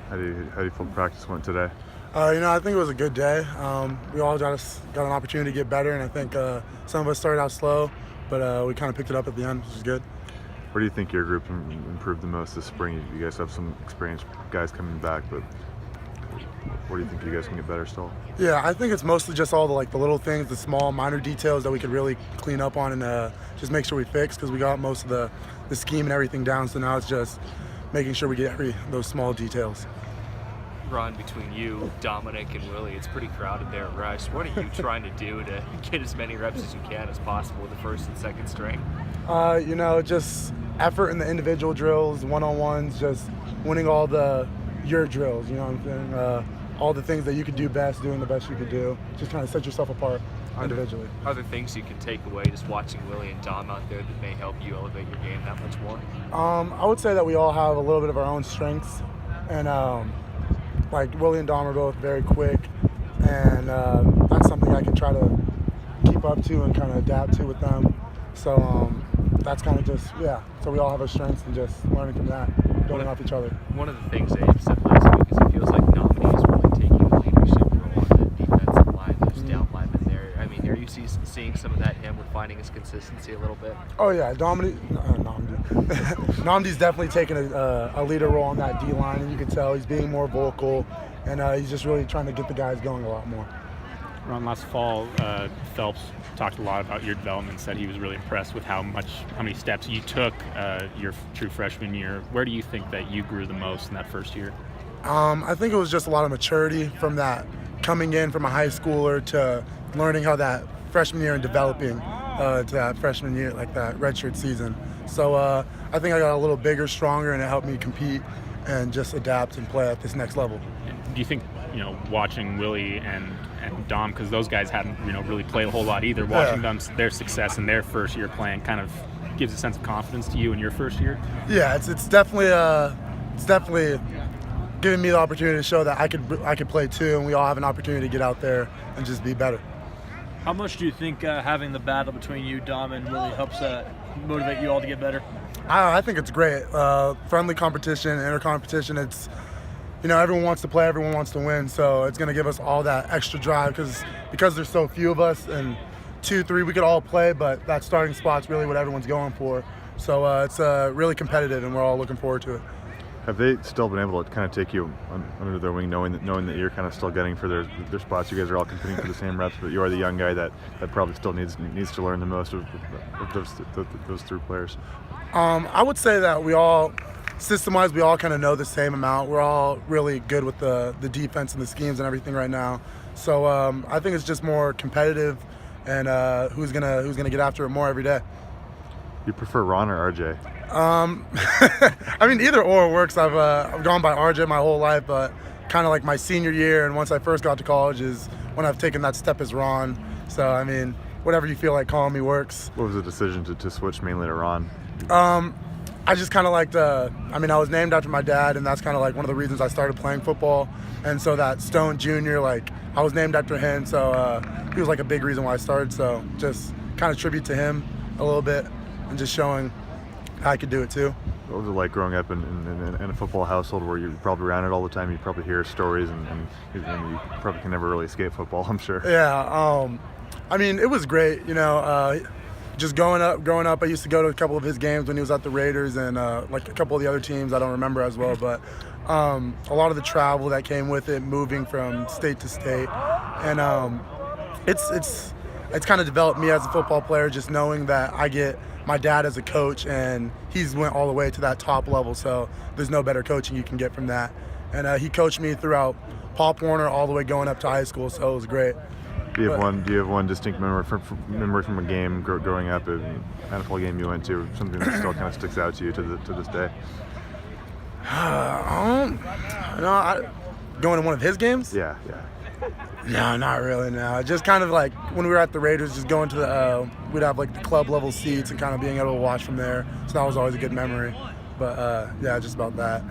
How do you feel practice went today? I think it was a good day. We all got an opportunity to get better, and I think some of us started out slow, but we kind of picked it up at the end, which is good. Where do you think your group improved the most this spring? You guys have some experienced guys coming back, but where do you think you guys can get better still? Yeah, I think it's mostly just all the little things, the small, minor details that we could really clean up on and just make sure we fix, because we got most of the scheme and everything down. So now it's just making sure we get those small details. Run between you, Dominic, and Willie. It's pretty crowded there at Rush. What are you trying to do to get as many reps as you can as possible with the first and second string? Just effort in the individual drills, one-on-ones, just winning all your drills, you know what I'm saying? All the things that you could do best, doing the best you could do. Just kind of set yourself apart individually. Are there things you can take away just watching Willie and Dom out there that may help you elevate your game that much more? I would say that we all have a little bit of our own strengths, and Willie and Dom are both very quick, and that's something I can try to keep up to and kind of adapt to with them. So that's kind of just, so we all have our strengths and just learning from that, building off each other. One of the things that you've said last week is it feels like Nomedy is really taking a leadership role on the defensive line, those down linemen there. I mean, are you seeing some of that in him with finding his consistency a little bit? Oh yeah, Nomedy's definitely taking a leader role on that D-line, and you can tell he's being more vocal, and he's just really trying to get the guys going a lot more. Ron, last fall, Phelps talked a lot about your development, said he was really impressed with how many steps you took your true freshman year. Where do you think that you grew the most in that first year? I think it was just a lot of maturity from that, coming in from a high schooler to learning how that freshman year and developing to that freshman year, like that redshirt season. So I think I got a little bigger, stronger, and it helped me compete and just adapt and play at this next level. Do you think, watching Willie and Dom, because those guys hadn't, really played a whole lot either, watching them, their success in their first year playing kind of gives a sense of confidence to you in your first year? Yeah, it's definitely giving me the opportunity to show that I could play too, and we all have an opportunity to get out there and just be better. How much do you think having the battle between you, Dom, and Willie helps motivate you all to get better? I think it's great. Friendly competition, inter-competition. It's, everyone wants to play, everyone wants to win, so it's going to give us all that extra drive because there's so few of us, and 2, 3, we could all play, but that starting spot's really what everyone's going for. So it's really competitive, and we're all looking forward to it. Have they still been able to kind of take you under their wing, knowing that you're kind of still getting for their spots? You guys are all competing for the same reps, but you are the young guy that probably still needs to learn the most of those 3 players. I would say that we all, system-wise, we all kind of know the same amount. We're all really good with the defense and the schemes and everything right now. So I think it's just more competitive, and who's gonna get after it more every day. You prefer Ron or RJ? I mean, either or works. I've gone by RJ my whole life, but kind of like my senior year and once I first got to college is when I've taken that step as Ron. So I mean, whatever you feel like calling me works. What was the decision to switch mainly to Ron? I just kind of liked, I was named after my dad, and that's kind of like one of the reasons I started playing football. And so that Stone Jr., I was named after him, so he was like a big reason why I started. So just kind of tribute to him a little bit and just showing I could do it too. What was it like growing up in a football household where you're probably around it all the time? You probably hear stories, and you probably can never really escape football, I'm sure. Yeah, it was great, just growing up, I used to go to a couple of his games when he was at the Raiders and a couple of the other teams I don't remember as well, but a lot of the travel that came with it, moving from state to state, and it's kind of developed me as a football player, just knowing that I get my dad as a coach, and he's went all the way to that top level, so there's no better coaching you can get from that. And he coached me throughout Pop Warner all the way going up to high school, so it was great. Do you have one distinct memory from a game growing up, an NFL game you went to, something that still kind of sticks out to you to this day? Going to one of his games? Yeah. No, not really. No, just kind of like when we were at the Raiders, just going to we'd have the club level seats and kind of being able to watch from there. So that was always a good memory. But just about that.